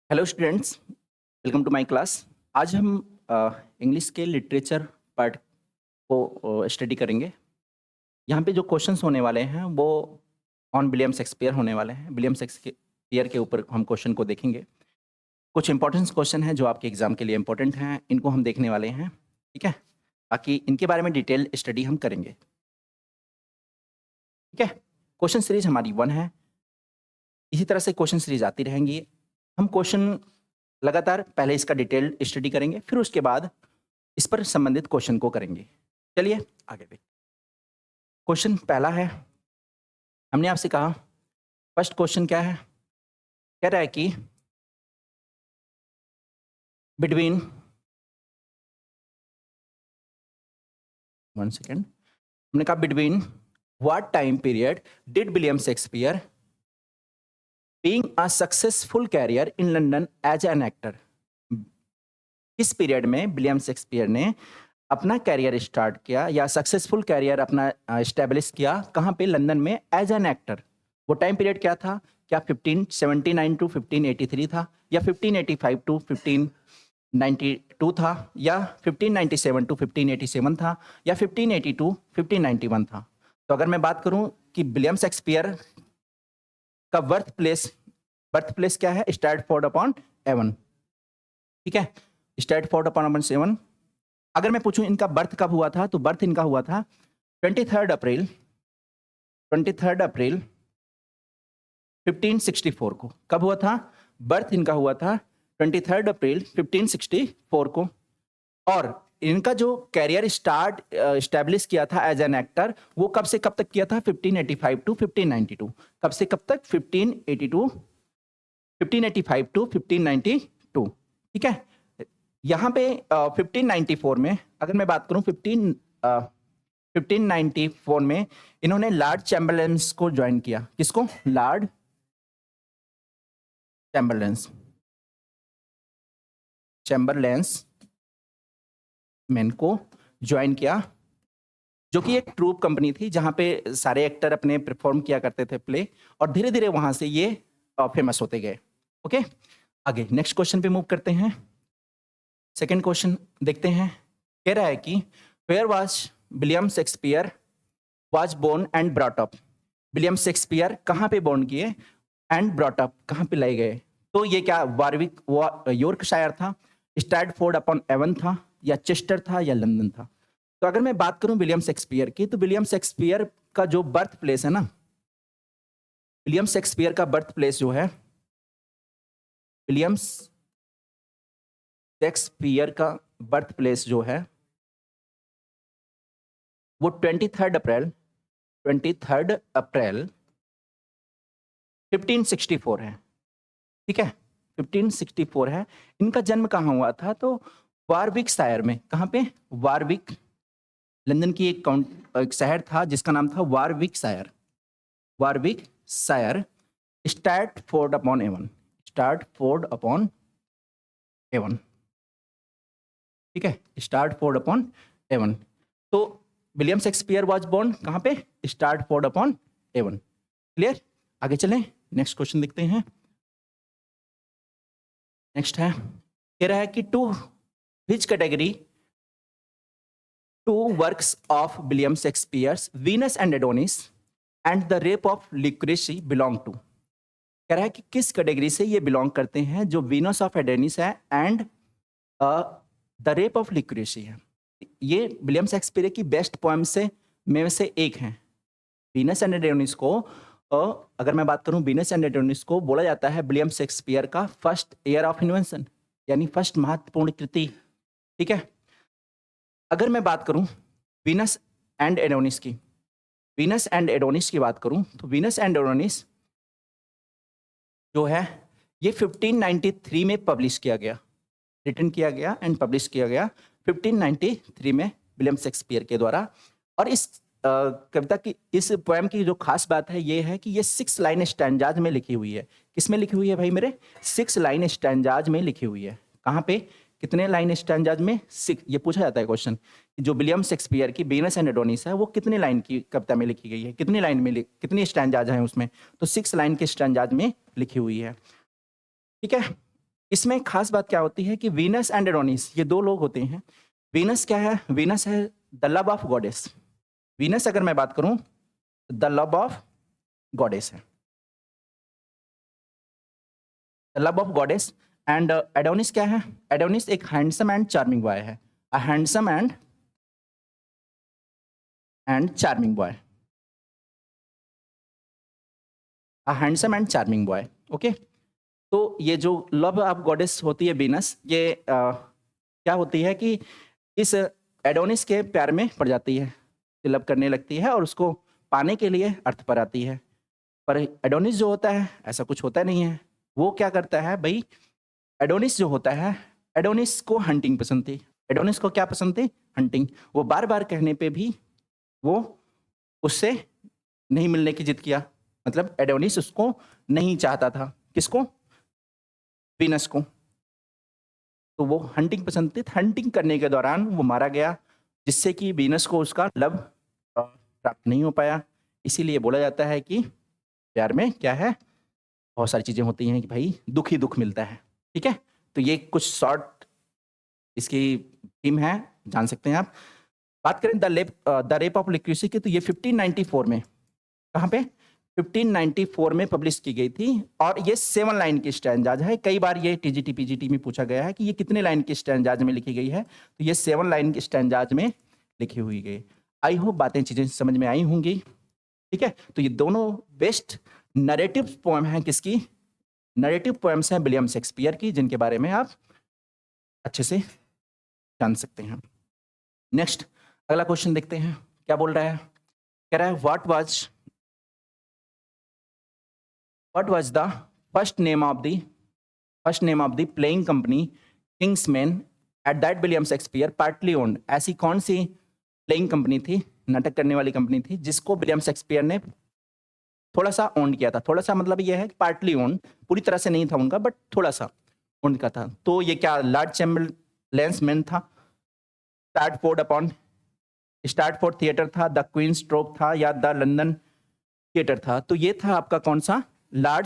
Hello students, welcome to my class. आज हम English के लिटरेचर पार्ट को स्टडी करेंगे। यहाँ पे जो क्वेश्चंस होने वाले हैं वो ऑन विलियम शेक्सपियर होने वाले हैं। विलियम शेक्सपियर के ऊपर हम क्वेश्चन को देखेंगे। कुछ इंपॉर्टेंट क्वेश्चन हैं जो आपके एग्जाम के लिए इंपॉर्टेंट हैं, इनको हम देखने वाले हैं। ठीक है, बाकी इनके बारे में डिटेल स्टडी हम करेंगे। ठीक है, क्वेश्चन सीरीज हमारी 1 है। इसी तरह से क्वेश्चन सीरीज आती रहेंगी। हम क्वेश्चन लगातार पहले इसका डिटेल स्टडी करेंगे, फिर उसके बाद इस पर संबंधित क्वेश्चन को करेंगे। चलिए आगे देखते हैं। क्वेश्चन पहला है, हमने आपसे कहा फर्स्ट क्वेश्चन क्या है, कह रहा है कि बिटवीन 1 सेकेंड, हमने कहा between what time period did William Shakespeare being a successful career in London as an actor. इस पीरियड में विलियम शेक्सपियर ने अपना कैरियर स्टार्ट किया या सक्सेसफुल कैरियर अपना स्टैब्लिश किया, कहाँ पे? लंदन में एज एन एक्टर। वो टाइम पीरियड क्या था? क्या 1579 टू 1583 था, या 1585 टू 1592 था, या 1597 टू 1587 था, या 1580 टू 1591 था? तो अगर मैं बात करूं कि विलियम शेक्सपियर का बर्थ प्लेस क्या है? Stratford upon Avon. ठीक है, स्ट्रैटफोर्ड अपॉन एवन। अगर मैं पूछूं इनका बर्थ कब हुआ था, तो बर्थ इनका हुआ था 23 अप्रैल 1564 को। कब हुआ था? बर्थ इनका हुआ था 23 अप्रैल 1564 को। और इनका जो कैरियर स्टैब्लिश किया था एज एन एक्टर, वो कब से कब तक किया था? 1585 टू 1592। कब से कब तक? 1585 टू 1592। ठीक है, यहाँ पे 1594 में अगर मैं बात करूं, 1594 में इन्होंने लॉर्ड चैम्बरलेंस को ज्वाइन किया। किसको? लॉर्ड चैम्बरलेंस मैन को ज्वाइन किया, जो कि एक ट्रूप कंपनी थी जहां पे सारे एक्टर अपने परफॉर्म किया करते थे प्ले, और धीरे धीरे वहां से ये फेमस होते गए। ओके, आगे नेक्स्ट क्वेश्चन पे मूव करते हैं। सेकंड क्वेश्चन देखते हैं। कह रहा है कि where was William Shakespeare was born and brought up. William Shakespeare कहाँ पे बोर्न किए एंड ब्रॉट अप कहाँ पे लाए गए? तो ये क्या वारविक यॉर्कशायर था, स्ट्रैटफोर्ड अपॉन एवन था, या चेस्टर था, या लंदन था? तो अगर मैं बात करूं विलियम शेक्सपियर की, तो विलियम शेक्सपियर का जो बर्थ प्लेस है ना, विलियम शेक्सपियर का बर्थ प्लेस जो है, विलियम शेक्सपियर का बर्थ प्लेस जो है वो 23 अप्रैल 1564 है। ठीक है, 1564 है। इनका जन्म कहाँ हुआ था? तो वारविक शायर में। कहाँ पे? वारविक, लंदन की एक शहर था जिसका नाम था वारविक शायर। Warwickshire, Stratford upon Avon. Stratford upon Avon. ठीक है, स्ट्रैटफोर्ड अपॉन एवन। तो विलियम शेक्सपियर वाज बोर्न कहाँ पे? Stratford upon Avon. क्लियर? आगे चलें, नेक्स्ट क्वेश्चन देखते हैं। नेक्स्ट है, कह रहा है कि to which category two works of William Shakespeare's Venus and Adonis and the rape of Lucrece belong to. कह रहा है कि किस कैटेगरी से ये बिलोंग करते हैं, जो वीनस ऑफ एडोनिस है एंड द रेप ऑफ लिक्रेसी है। ये विलियम शेक्सपियर की बेस्ट पोएम से में से एक है। वीनस एंड एडोनिस को अगर मैं बात करूं, वीनस एंड एडोनिस को बोला जाता है विलियम शेक्सपियर का फर्स्ट ईयर ऑफ इन्वेंशन, यानी फर्स्ट महत्वपूर्ण कृति। ठीक है, अगर मैं बात करूं वीनस एंड एडोनिस की, वीनस एंड एडोनिस की बात करूं, तो वीनस एंड एडोनिस जो है ये 1593 में पब्लिश किया गया, रिटन किया गया एंड पब्लिश किया गया 1593 में विलियम शेक्सपियर के द्वारा। और इस कविता की, इस पोएम की जो खास बात है ये है कि ये 6 लाइन स्टैंजाज में लिखी हुई है। किस में लिखी हुई है भाई मेरे? 6 लाइन स्टैंजाज में लिखी हुई है। कहाँ पे? कितने लाइन स्टैंजाज में? 6। ये पूछा जाता है क्वेश्चन, जो विलियम शेक्सपियर की वीनस एंड एडोनिस है वो कितने लाइन की कविता में लिखी गई है, कितनी लाइन में कितनी स्टैंजाज हैं उसमें? तो 6 लाइन के स्टैंजाज में लिखी हुई है। ठीक है, इसमें खास बात क्या होती है कि वीनस एंड एडोनिस ये दो लोग होते हैं। वीनस क्या है? वीनस है the love of goddess. Venus अगर मैं बात करूं, द लव ऑफ गॉडेस है, the love of goddess. And Adonis क्या है? एडोनिस एक हैंडसम एंड चार्मिंग बॉय है, a handsome and charming boy, a handsome and charming boy. Okay, तो ये जो लव ऑफ गॉडेस होती है वीनस, ये क्या होती है कि इस एडोनिस के प्यार में पड़ जाती है, लव करने लगती है और उसको पाने के लिए अर्थ पर आती है। पर एडोनिस जो होता है ऐसा कुछ होता नहीं है। वो क्या करता है भाई, एडोनिस जो होता है, एडोनिस को हंटिंग पसंद थी। एडोनिस को क्या पसंद थी? हंटिंग। वो बार बार कहने पे भी वो उससे नहीं मिलने की जिद किया। मतलब एडोनिस उसको नहीं चाहता था। किसको? वीनस को। तो वो हंटिंग पसंद थी। हंटिंग करने के दौरान वो मारा गया, जिससे कि वीनस को उसका लव प्राप्त नहीं हो पाया। इसीलिए बोला जाता है कि प्यार में क्या है, बहुत सारी चीजें होती हैं कि भाई दुख ही दुख मिलता है। ठीक है, तो ये कुछ शॉर्ट इसकी थीम है, जान सकते हैं आप। बात करें द रेप ऑफ लिक्रेसी की, तो ये 1594 में, कहाँ पे? 1594 में पब्लिश की गई थी। और ये 7 लाइन की स्टैंजाज है। कई बार ये टीजीटी पीजीटी में पूछा गया है कि ये कितने लाइन की स्टैंजाज में लिखी गई है, तो ये 7 लाइन की स्टैंजाज में लिखी हुई गई। आई होप बातें चीजें समझ में आई होंगी। ठीक है, तो ये दोनों बेस्ट नरेटिव पोएम हैं। किसकी? नरेटिव पोएम्स हैं विलियम शेक्सपियर की, जिनके बारे में आप अच्छे से जान सकते हैं। नेक्स्ट अगला क्वेश्चन देखते हैं, क्या बोल रहा है? कह रहा है what was the first name of the playing company Kingsman at that William Shakespeare partly owned? ऐसी कौन सी प्लेइंग कंपनी थी, नाटक करने वाली कंपनी थी, जिसको विलियम शेक्सपियर ने थोड़ा सा ओन किया था? थोड़ा सा मतलब ये है कि पार्टली ओन, पूरी तरह से नहीं था उनका, बट थोड़ा सा ओन का था। तो ये क्या लॉर्ड चैम्बरलेन था, स्टार्टफोर्ड थिएटर था, द क्वींस ट्रोप था, या द लंदन थिएटर था? तो ये था आपका कौन सा? Lord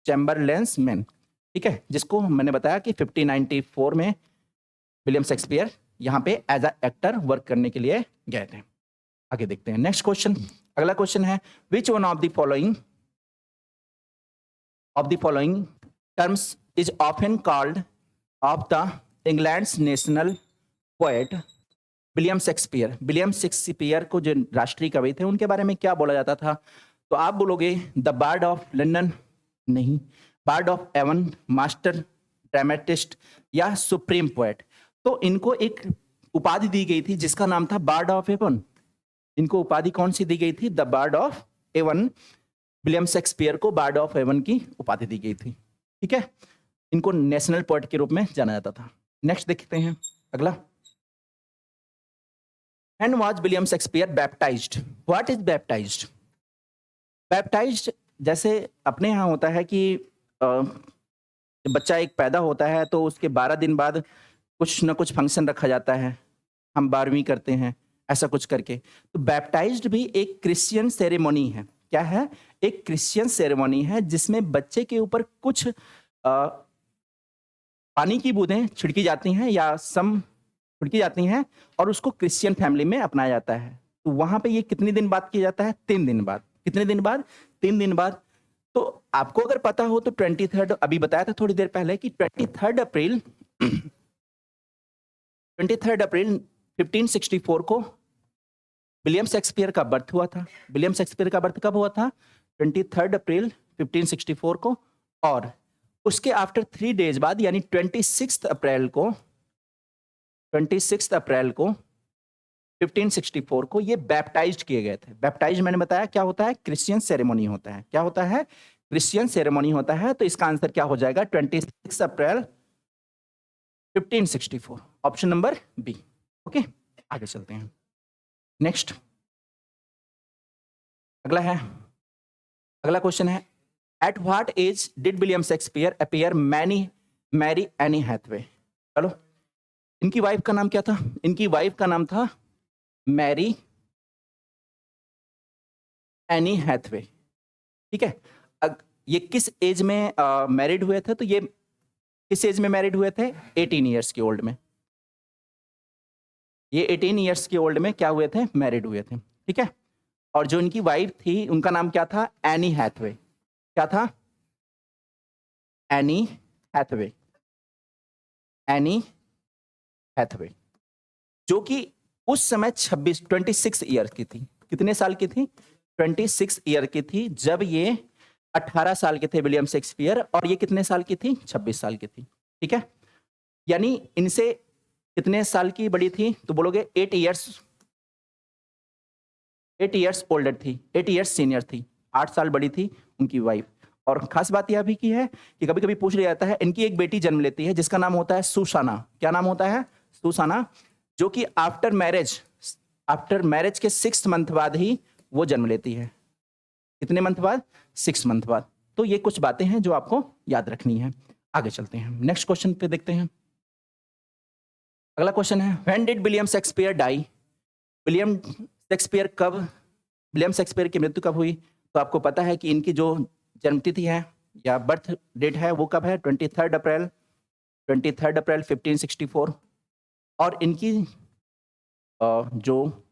Chamberlain's Man. ठीक है, जिसको मैंने बताया कि 1594 में विलियम शेक्सपियर यहाँ पे एज अ एक्टर वर्क करने के लिए गए थे। आगे देखते हैं नेक्स्ट क्वेश्चन। अगला क्वेश्चन है, which one of the following terms is often called off the England's national poet William Shakespeare? William Shakespeare को जो राष्ट्रीय कवि थे, उनके बारे में क्या बोला जाता था? तो आप बोलोगे द बार्ड ऑफ लंदन, नहीं, bard of Avon, master dramatist, या सुप्रीम पोएट? तो इनको एक उपाधि दी गई थी जिसका नाम था बार्ड ऑफ एवन। इनको उपाधि कौन सी दी गई थी? The bard of Avon. William Shakespeare को बार्ड ऑफ एवन की उपाधि दी गई थी। ठीक है, इनको नेशनल पोएट के रूप में जाना जाता था। नेक्स्ट देखते हैं अगला। And was William Shakespeare baptized? What is baptized? Baptized जैसे अपने यहाँ होता है कि बच्चा एक पैदा होता है तो उसके 12 दिन बाद कुछ ना कुछ फंक्शन रखा जाता है, हम 12वीं करते हैं, ऐसा कुछ करके। तो बैप्टाइज्ड भी एक क्रिश्चियन सेरेमनी है। क्या है? एक क्रिश्चियन सेरेमनी है जिसमें बच्चे के ऊपर कुछ पानी की बूंदें छिड़की जाती हैं या छिड़की जाती हैं, और उसको क्रिश्चियन फैमिली में अपनाया जाता है। तो वहां पे ये कितने दिन बाद किया जाता है? 3 दिन बाद। कितने दिन बाद? 3 दिन बाद। तो आपको अगर पता हो तो 23, अभी बताया था थोड़ी देर पहले कि 23 अप्रैल 1564 को विलियम शेक्सपियर का बर्थ हुआ था। विलियम शेक्सपियर का बर्थ कब हुआ था? 23 अप्रैल 1564 को। और उसके आफ्टर 3 डेज बाद यानी 26 अप्रैल को 1564 को ये बैप्टाइज्ड किए गए थे। बैप्टाइज मैंने बताया क्या होता है? क्रिश्चियन सेरेमनी होता है। क्या होता है? क्रिश्चियन सेरेमनी होता है। तो इसका आंसर क्या हो जाएगा? 26 April 1564, option number B. Okay, आगे चलते हैं। नेक्स्ट अगला क्वेश्चन है, at what age did William Shakespeare appear marry Anne Hathaway? चलो, इनकी वाइफ का नाम क्या था? इनकी वाइफ का नाम था मैरी एनी हैथवे। ठीक है, ये किस एज में मैरिड हुए थे? तो ये किस एज में मैरिड हुए थे? 18 ईयर्स के ओल्ड में। ये 18 ईयर्स के ओल्ड में क्या हुए थे? मैरिड हुए थे, ठीक है। और जो इनकी वाइफ थी उनका नाम क्या था? Anne Hathaway. क्या था? Anne Hathaway. एनी हैथवे, जो कि उस समय 26 ईयर की थी। कितने साल की थी? 26 ईयर की थी जब ये 18 साल के थे विलियम शेक्सपियर, और ये कितने साल की थी? 26 साल की थी, ठीक है। यानी इनसे कितने साल की बड़ी थी? तो बोलोगे 8 इयर्स ओल्डर थी, 8 इयर्स सीनियर थी, 8 साल बड़ी थी उनकी वाइफ। और खास बात यह भी की है कि कभी कभी पूछ लिया जाता है, इनकी एक बेटी जन्म लेती है जिसका नाम होता है सुसाना। क्या नाम होता है? सुसाना, जो कि आफ्टर मैरिज के 6 मंथ बाद ही वो जन्म लेती है। कितने मंथ बाद? 6 मंथ बाद। तो ये कुछ बातें हैं जो आपको याद रखनी है। आगे चलते हैं, नेक्स्ट क्वेश्चन पे देखते हैं। अगला क्वेश्चन है, when did William Shakespeare die? William Shakespeare की मृत्यु कब हुई? तो आपको पता है कि इनकी जो जन्मतिथि है या बर्थ डेट है वो कब है? 23 अप्रैल 1564। और इनकी जो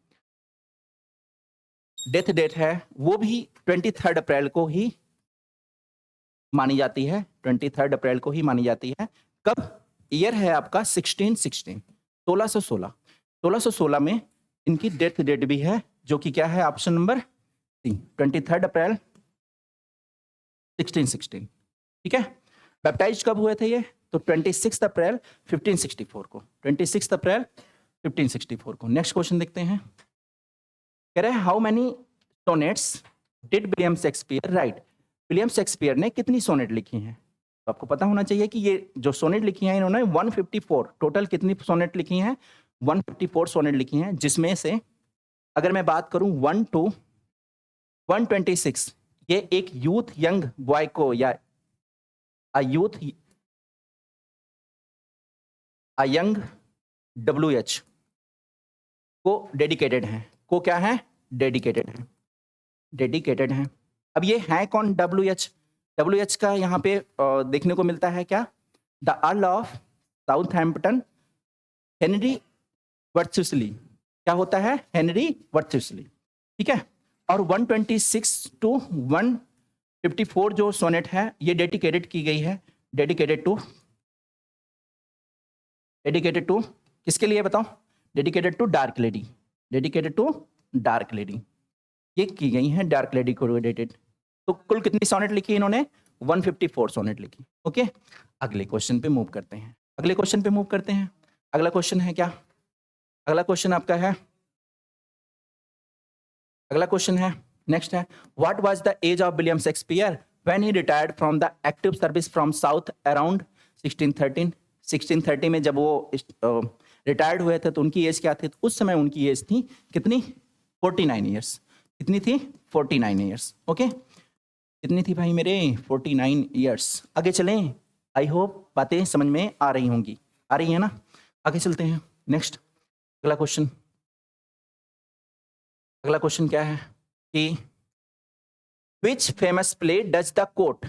डेथ डेट है वो भी 23 अप्रैल को ही मानी जाती है। 23 अप्रैल को ही मानी जाती है। कब? ईयर है आपका 1616 में इनकी डेथ डेट भी है, जो कि क्या है? ऑप्शन नंबर 3, 23 अप्रैल 1616, ठीक है। बैप्टाइज कब हुए थे ये? तो 26 अप्रैल 1564 को, 26 अप्रैल 1564 को। नेक्स्ट क्वेश्चन देखते हैं, कह रहे हैं how many sonnets did William Shakespeare right? William Shakespeare ने कितनी सोनेट लिखी हैं? तो आपको पता होना चाहिए कि ये जो सोनेट लिखी हैं इन्होंने 154, टोटल कितनी सोनेट लिखी हैं? 154 सोनेट लिखी हैं, जिसमें से अगर मैं बात करूं 1 to 126, ये एक यूथ यंग बॉय को या यंग WH को डेडिकेटेड हैं। को क्या है? डेडिकेटेड हैं। अब ये है कौन WH का यहाँ पे देखने को मिलता है क्या? The Earl of Southampton Henry virtuously. क्या होता है? हेनरी वर्चुसली, ठीक है। और 126 to 154 जो सोनेट है ये डेडिकेटेड की गई है। डेडिकेटेड टू किसके लिए बताओ? डेडिकेटेड टू डार्क लेडी, ये की गई है डार्क लेडी को डेडिकेटेड। तो कुल कितनी सोनेट लिखी इन्होंने? 154 सोनेट लिखी। ओके, अगले क्वेश्चन पे मूव करते हैं। अगला क्वेश्चन है क्या? अगला क्वेश्चन आपका है, नेक्स्ट है, what was the age of William Shakespeare when he retired from the active service from south around 1613? 1630 में जब वो रिटायर्ड हुए थे तो उनकी एज क्या थी? तो उस समय उनकी एज थी कितनी? 49 ईयर्स। कितनी थी? 49 ईयर्स। ओके, कितनी थी भाई मेरे? 49 ईयर्स। आगे चलें, आई होप बातें समझ में आ रही होंगी। आ रही है ना? आगे चलते हैं, नेक्स्ट अगला क्वेश्चन क्या है कि which famous play does the quote?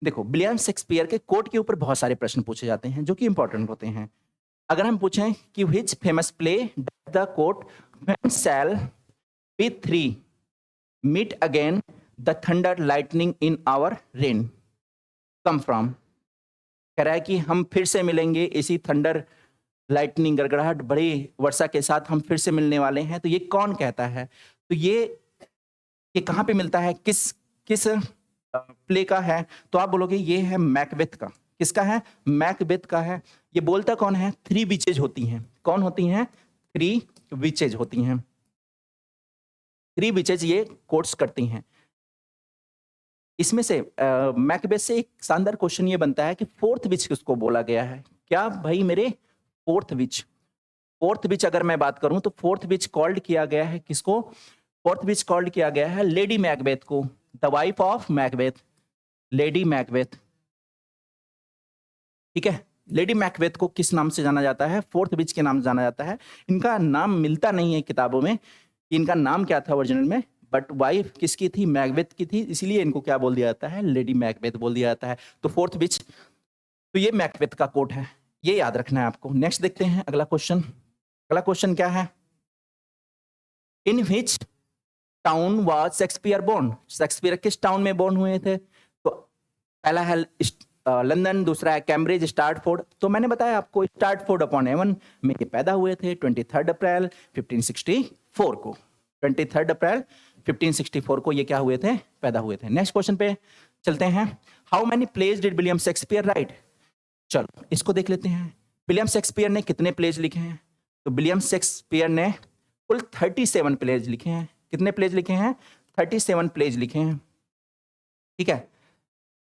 देखो, विलियम शेक्सपियर के कोट के ऊपर बहुत सारे प्रश्न पूछे जाते हैं जो कि इंपॉर्टेंट होते हैं। अगर हम पूछें कि which famous play does the quote when shall we three meet again the thunder lightning in our rain come from? कह रहा है कि हम फिर से मिलेंगे इसी थंडर लाइटनिंग गड़गड़ाहट बड़ी वर्षा के साथ हम फिर से मिलने वाले हैं। तो ये कौन कहता है? तो ये कहाँ पे मिलता है? किस प्ले का है? तो आप बोलोगे ये है मैकबेथ का। किसका है? मैकबेथ का है। ये बोलता कौन है? 3 विचेज होती हैं। कौन होती हैं? 3 विचेज होती हैं। 3 विचेज ये कोट्स करती हैं। इसमें से मैकबेथ से एक शानदार क्वेश्चन ये बनता है कि 4th विच किसको बोला गया है? क्या भाई मेरे? 4th विच अगर मैं बात करूं तो 4th विच कॉल्ड किया गया है किसको? 4th विच कॉल्ड किया गया है लेडी मैकबेथ को, the wife of Macbeth, lady Macbeth, ठीक है। लेडी मैकबेथ को किस नाम से जाना जाता है? 4th विच के नाम से जाना जाता है। इनका नाम मिलता नहीं है किताबों में कि इनका नाम क्या था ओरिजिनल में, बट वाइफ किसकी थी? मैकबेथ की थी, इसलिए इनको क्या बोल दिया जाता है? लेडी मैकबेथ बोल दिया जाता है। तो 4th विच तो ये मैकबेथ का कोट है, ये याद रखना है आपको। नेक्स्ट देखते हैं अगला क्वेश्चन। अगला क्वेश्चन क्या है? In which town was Shakespeare born? Shakespeare किस टाउन में बोर्न हुए थे? तो पहला है लंदन, दूसरा है कैम्ब्रिज, स्टार्टफोर्ड। तो मैंने बताया आपको स्टार्टफोर्ड अपॉन एवन में ये पैदा हुए थे 23 अप्रैल 1564 को। 23 अप्रैल 1564 को ये क्या हुए थे? पैदा हुए थे। नेक्स्ट क्वेश्चन पे चलते हैं। How many plays did William Shakespeare write? चलो इसको देख लेते हैं। विलियम शेक्सपियर ने कितने प्लेज लिखे हैं? तो विलियम शेक्सपियर ने कुल 37 प्लेज लिखे हैं। कितने प्लेज लिखे हैं? 37 प्लेज लिखे हैं। ठीक है,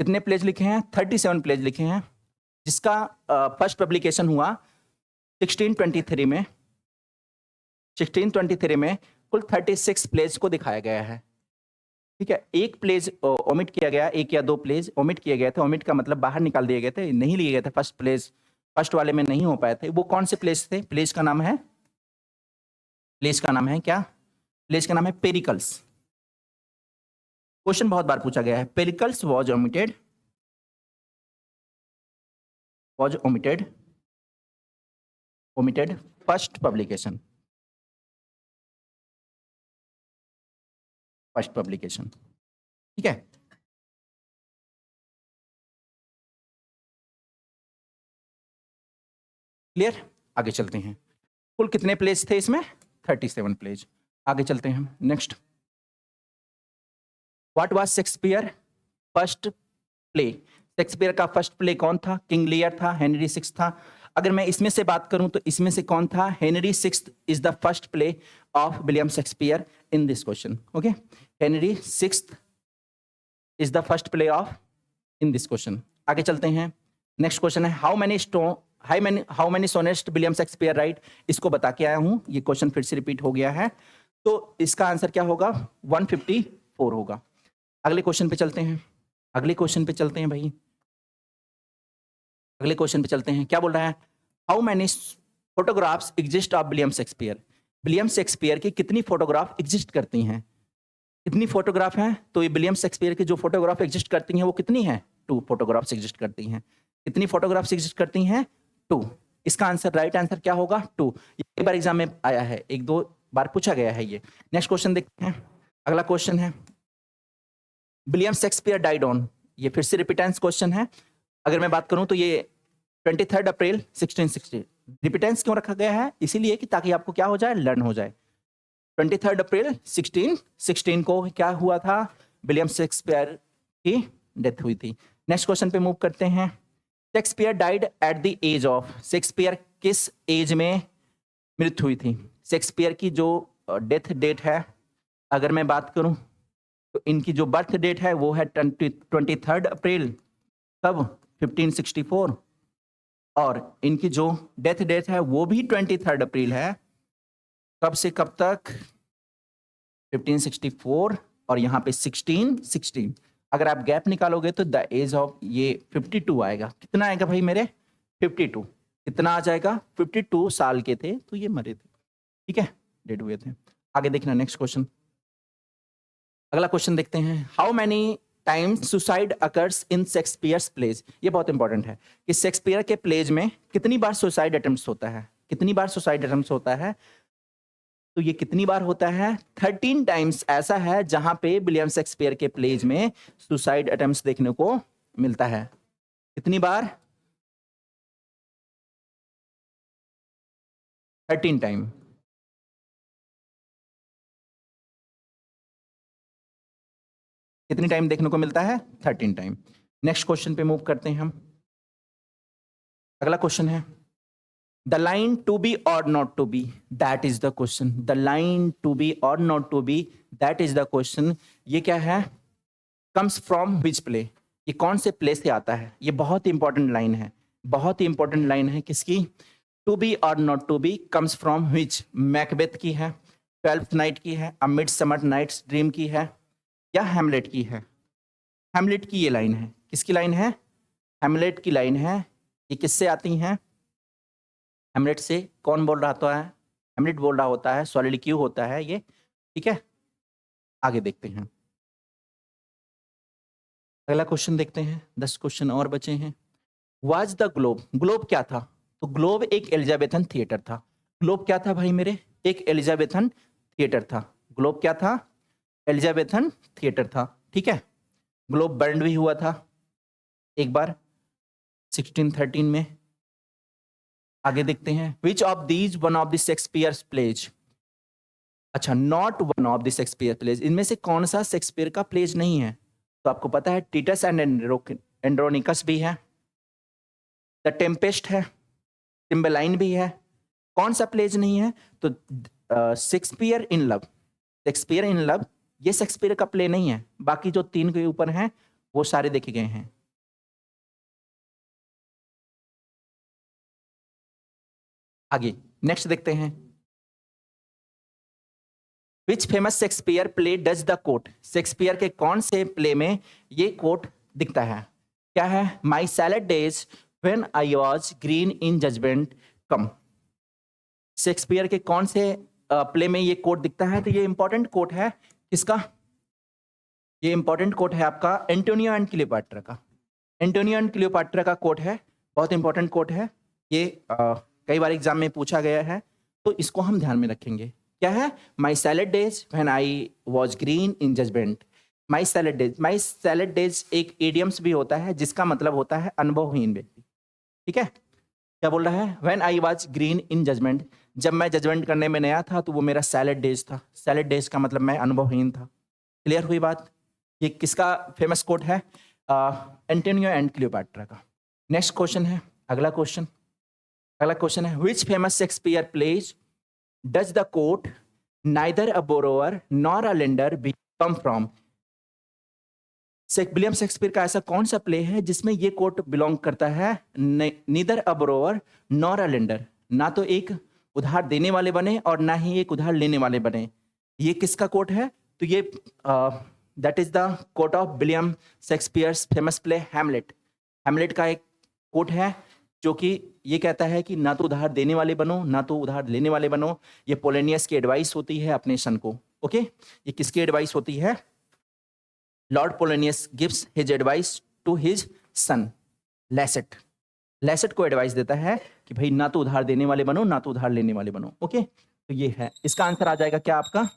कितने प्लेज लिखे हैं? 37 प्लेज लिखे हैं, जिसका फर्स्ट पब्लिकेशन हुआ 1623 में। 1623 में कुल 36 प्लेज को दिखाया गया है। ठीक है, एक प्लेज ओमिट किया गया, एक या दो प्लेज ओमिट किए गए थे। ओमिट का मतलब बाहर निकाल दिए गए थे, नहीं लिए गए थे। फर्स्ट प्लेज, फर्स्ट वाले में नहीं हो पाए थे। वो कौन से प्लेज थे? प्लेज का नाम है, प्लेज का नाम है क्या? प्लेज का नाम है पेरिकल्स। क्वेश्चन बहुत बार पूछा गया है। Pericles was omitted, was omitted, omitted first publication, first publication. ठीक है, क्लियर? आगे चलते हैं। कुल कितने प्लेज थे इसमें? 37 प्लेज। आगे चलते हैं। Next, what was Shakespeare first play? Shakespeare का फर्स्ट प्ले कौन था? किंग लियर था, हेनरी सिक्स था। अगर मैं इसमें से बात करूं तो इसमें से कौन था? Henry six is the first play of William Shakespeare in this question. Okay, Henry six is the first play of in this question. आगे चलते हैं। नेक्स्ट क्वेश्चन है how many sonnets William Shakespeare right? इसको बता के आया हूं, ये क्वेश्चन फिर से रिपीट हो गया है। तो इसका आंसर क्या होगा? 154 होगा। अगले क्वेश्चन पे चलते हैं। अगले क्वेश्चन पे चलते हैं भाई, अगले क्वेश्चन पे चलते हैं। क्या बोल रहा है? How many photographs exist of William Shakespeare? William Shakespeare की कितनी फोटोग्राफ एग्जिस्ट करती हैं? कितनी फोटोग्राफ हैं? तो ये विलियम शेक्सपियर की जो फोटोग्राफ एग्जिस्ट करती हैं वो कितनी है? 2 फोटोग्राफ्स एग्जिस्ट करती हैं। कितनी फोटोग्राफ्स एग्जिस्ट करती हैं? 2। इसका आंसर, राइट आंसर क्या होगा? 2। ये एक बार एग्जाम में आया है, 1-2 बार पूछा गया है ये। नेक्स्ट क्वेश्चन देखते हैं। अगला क्वेश्चन है विलियम शेक्सपियर डाइड ऑन, ये फिर से रिपीटेंस क्वेश्चन है। अगर मैं बात करूं तो ये 23 अप्रैल 1660। रिपीटेंस क्यों रखा गया है? इसीलिए कि ताकि आपको क्या हो जाए, लर्न हो जाए। 23 अप्रैल 1616 को क्या हुआ था? विलियम शेक्सपियर की डेथ हुई थी। नेक्स्ट क्वेश्चन पे मूव करते हैं। Shakespeare died at the age of, Shakespeare किस एज में मृत्यु हुई थी? शेक्सपियर की जो डेथ डेट है, अगर मैं बात करूं तो इनकी जो बर्थ डेट है वो है 23 अप्रैल, कब? 1564। और इनकी जो डेथ डेट है वो भी 23 अप्रैल है। कब से कब तक? 1564 और यहाँ पे 1616। अगर आप गैप निकालोगे तो द एज ऑफ ये 52 आएगा। कितना आएगा भाई मेरे? 52। कितना आ जाएगा? 52 साल के थे तो ये मरे थे। ठीक है, डेड हुए थे। आगे देखना नेक्स्ट क्वेश्चन। अगला क्वेश्चन देखते हैं। How many times suicide occurs in Shakespeare's plays? ये बहुत इंपॉर्टेंट है कि शेक्सपियर के प्लेज में कितनी बार सुसाइड अटेम्प्ट होता है? कितनी बार सुसाइड अटेम्प्ट होता है? तो ये कितनी बार होता है? 13 टाइम्स ऐसा है जहां पे विलियम शेक्सपियर के प्लेज में सुसाइड अटेम्प्ट्स देखने को मिलता है। कितनी बार? 13 टाइम। कितनी टाइम देखने को मिलता है? 13 टाइम। नेक्स्ट क्वेश्चन पे मूव करते हैं हम। अगला क्वेश्चन है द लाइन टू बी और not to be, that is the question. The line to be और not to be, that is the question. ये क्या है? Comes from which play? ये कौन से प्ले से आता है? ये बहुत ही इंपॉर्टेंट लाइन है, बहुत ही इंपॉर्टेंट लाइन है। किसकी? टू बी और not to be comes from which? Macbeth की है, ट्वेल्थ नाइट की है, अ मिडसमर नाइट्स ड्रीम की है, या हैमलेट की है? हैमलेट की ये लाइन है। किसकी लाइन है? हैमलेट की लाइन है। ये किससे आती हैं? हैमलेट से। कौन बोल रहा होता है? हैमलेट बोल रहा होता है। सॉलिडिक्यू होता है ये। ठीक है, आगे देखते हैं। अगला क्वेश्चन देखते हैं। 10 क्वेश्चन और बचे हैं। वाज द ग्लोब, ग्लोब क्या था? तो ग्लोब एक एलिजाबेथन थिएटर था। ग्लोब क्या था भाई मेरे? एक एलिजाबेथन थिएटर था। ग्लोब क्या था? एलिजाबेथन थिएटर था। ठीक है। ग्लोब बर्न भी हुआ था एक बार 1613 में। आगे देखते हैं, which of these one of the Shakespeare's plays. अच्छा, not one of the Shakespeare plays, इनमें से कौन सा शेक्सपियर का प्लेज नहीं है? तो आपको पता है टीटस एंड एंड्रोनिकस भी है, द टेम्पेस्ट है, टिम्बेलाइन भी है। कौन सा प्लेज नहीं है? तो Shakespeare in love, Shakespeare in love ये शेक्सपियर का प्ले नहीं है। बाकी जो 3 के ऊपर हैं वो सारे देखे गए हैं। आगे नेक्स्ट देखते हैं, which famous Shakespeare play does the quote. Shakespeare के कौन से प्ले में ये कोट दिखता है? क्या है? My salad days when I was green in judgement come. Shakespeare के कौन से प्ले में ये कोट दिखता है? तो ये इंपॉर्टेंट कोट है किसका? ये इंपॉर्टेंट कोट है आपका एंटोनियो एंड क्लियोपाट्रा का। एंटोनियो एंड क्लियोपाट्रा का कोट है, बहुत इंपॉर्टेंट कोट है ये। कई बार एग्जाम में पूछा गया है, तो इसको हम ध्यान में रखेंगे। क्या है? My salad days when I was green in judgement. My salad days, my salad days एक इडियम्स भी होता है जिसका मतलब होता है अनुभवहीन व्यक्ति। ठीक है। क्या बोल रहा है? When I was green in judgment, जब मैं जजमेंट करने में नया था तो वो मेरा सैलड डेज था। सैलड डेज का मतलब मैं अनुभवहीन था। क्लियर हुई बात? ये किसका फेमस कोट है? एंटोनियो एंड क्लियोपाट्रा का। नेक्स्ट क्वेश्चन है, अगला क्वेश्चन। अगला क्वेश्चन है, which famous Shakespeare plays does the quote neither a borrower nor a lender be come from. William Shakespeare का ऐसा कौन सा प्ले है जिसमें ये कोट बिलोंग करता है? Neither a borrower nor a lender, ना तो एक उधार देने वाले बने और ना ही एक उधार लेने वाले बने। ये किसका कोट है? तो ये that is the quote of William Shakespeare's famous play Hamlet. Hamlet का एक कोट है जो कि ये कहता है कि ना तो उधार देने वाले बनो ना तो उधार लेने वाले बनो। ये पोलेनियस की एडवाइस होती है अपने सन को। ओके, ये किसकी एडवाइस होती है? Lord Polonius gives his advice to his son लेसेट। लेसेट को एडवाइस देता है कि भाई ना तो उधार देने वाले बनो ना तो उधार लेने वाले बनो। ओके, तो ये है इसका आंसर आ जाएगा क्या आपका?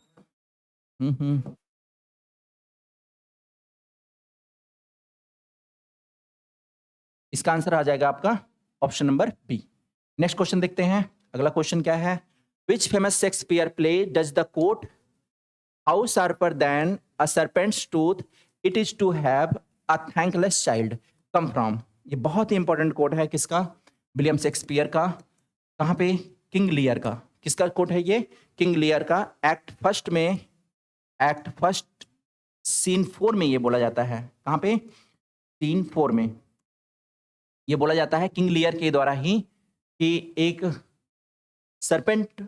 इसका आंसर आ जाएगा आपका option number B. Next question देखते हैं, अगला क्वेश्चन क्या है? Which famous Shakespeare play does the quote how sharper than a serpent's tooth it is to have a thankless child come from. ये बहुत ही इंपॉर्टेंट कोट है किसका? विलियम शेक्सपियर का। कहाँ पे? किंग लियर का। किसका कोट है ये? किंग लियर का। एक्ट फर्स्ट में, एक्ट फर्स्ट सीन 4 में ये बोला जाता है। कहाँ पे? सीन 4 में ये बोला जाता है किंग लियर के द्वारा ही कि एक serpent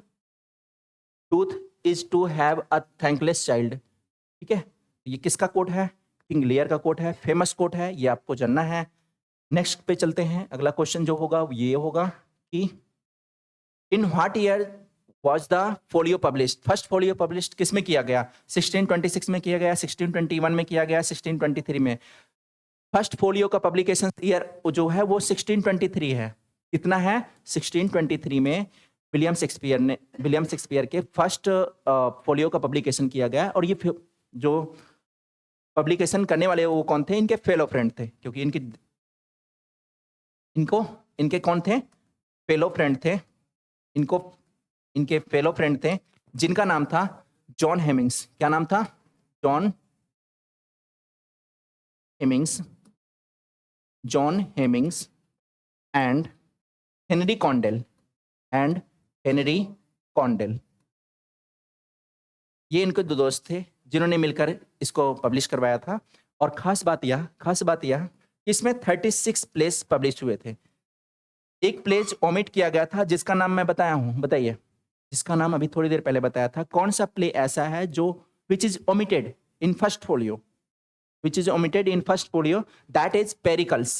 tooth is to have a thankless child. ठीक है, ये किसका कोट है? किंग लियर का कोट है, फेमस कोट है, ये आपको जानना है। नेक्स्ट पे चलते हैं, अगला क्वेश्चन जो होगा ये होगा कि in what year was the folio published. First folio published किस में किया गया? 1626 में किया गया, 1621 में किया गया, 1623 में। फर्स्ट फोलियो का पब्लिकेशन ईयर जो है वो 1623 है। कितना है? 1623 में विलियम शेक्सपियर के फर्स्ट फोलियो का पब्लिकेशन किया गया। और ये जो पब्लिकेशन करने वाले वो कौन थे? इनके फेलो फ्रेंड थे, क्योंकि इनके कौन थे? फेलो फ्रेंड थे। इनके फेलो फ्रेंड थे जिनका नाम था जॉन हेमिंग्स। क्या नाम था? John Heminges, John Heminges and Henry Condell ये इनके दो दोस्त थे जिन्होंने मिलकर इसको पब्लिश करवाया था। और खास बात यह कि इसमें 36 प्लेस पब्लिश हुए थे। एक प्लेज ओमिट किया गया था जिसका नाम मैं बताया हूं, बताइए। जिसका नाम अभी थोड़ी देर पहले बताया था। कौन सा प्ले ऐसा है जो which is omitted in first folio? which is omitted in first folio, that is Pericles.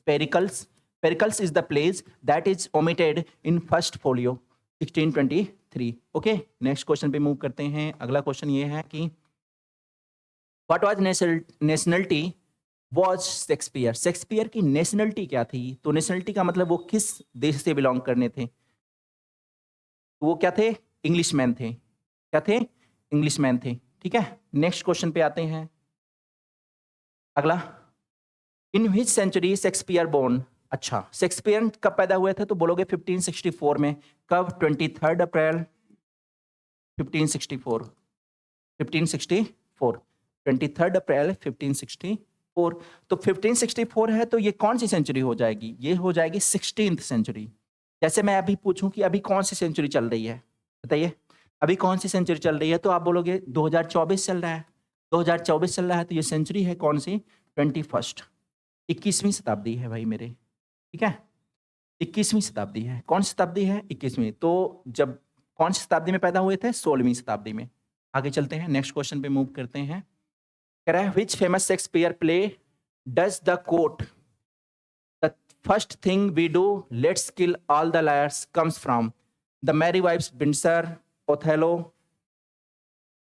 Pericles is the plays that is omitted in first folio 1623. Okay, next question पे move करते हैं। अगला क्वेश्चन ये है कि what was nationality was Shakespeare, Shakespeare की nationality क्या थी? तो नेशनलिटी का मतलब वो किस देश से बिलोंग करने थे? वो क्या थे? इंग्लिशमैन थे। क्या थे? इंग्लिशमैन थे। ठीक है, नेक्स्ट क्वेश्चन पे आते हैं। अगला, इन विच सेंचुरी शेक्सपियर बोर्न? अच्छा, शेक्सपियर कब पैदा हुए थे? तो बोलोगे 1564 में। कब? 23 अप्रैल 1564। 1564, 23 अप्रैल 1564। तो 1564 है, तो ये कौन सी सेंचुरी हो जाएगी? ये हो जाएगी 16th सेंचुरी। जैसे मैं अभी पूछूं कि अभी कौन सी सेंचुरी चल रही है, बताइए अभी कौन सी सेंचुरी चल रही है? तो आप बोलोगे 2024 चल रहा है। 2024 चल रहा है, तो ये सेंचुरी है कौन सी? 21st, 21वीं शताब्दी है भाई मेरे। ठीक है, 21वीं शताब्दी है। कौन सी शताब्दी है? 21वीं। तो जब कौन सी शताब्दी में पैदा हुए थे? 16वीं शताब्दी में। आगे चलते हैं, नेक्स्ट क्वेश्चन पे मूव करते हैं। कह रहा है which famous Shakespeare play does the quote the first thing we do let's kill all the liars comes from? The merry wives, Windsor, Othello,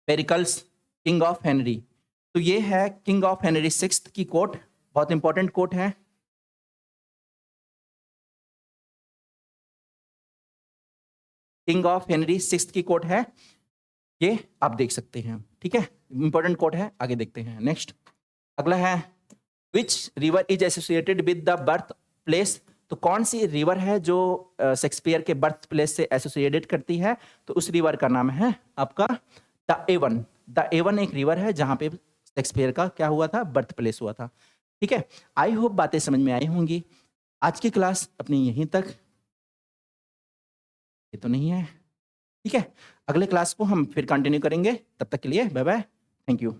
Pericles, king of Henry. तो ये है king of Henry sixth की quote, बहुत important quote है। King of Henry sixth की quote है, ये आप देख सकते हैं। ठीक है, इंपॉर्टेंट कोट है। आगे देखते हैं, नेक्स्ट अगला है which river is associated with the birth place? तो कौन सी रिवर है जो शेक्सपियर के बर्थ प्लेस से एसोसिएटेड करती है? तो उस रिवर का नाम है आपका द एवन। द एवन एक रिवर है जहां पे शेक्सपियर का क्या हुआ था? बर्थ प्लेस हुआ था। ठीक है, आई होप बातें समझ में आई होंगी। आज की क्लास अपनी यहीं तक, ये तो नहीं है। ठीक है, अगले क्लास को हम फिर कंटिन्यू करेंगे। तब तक के लिए बाय बाय, थैंक यू।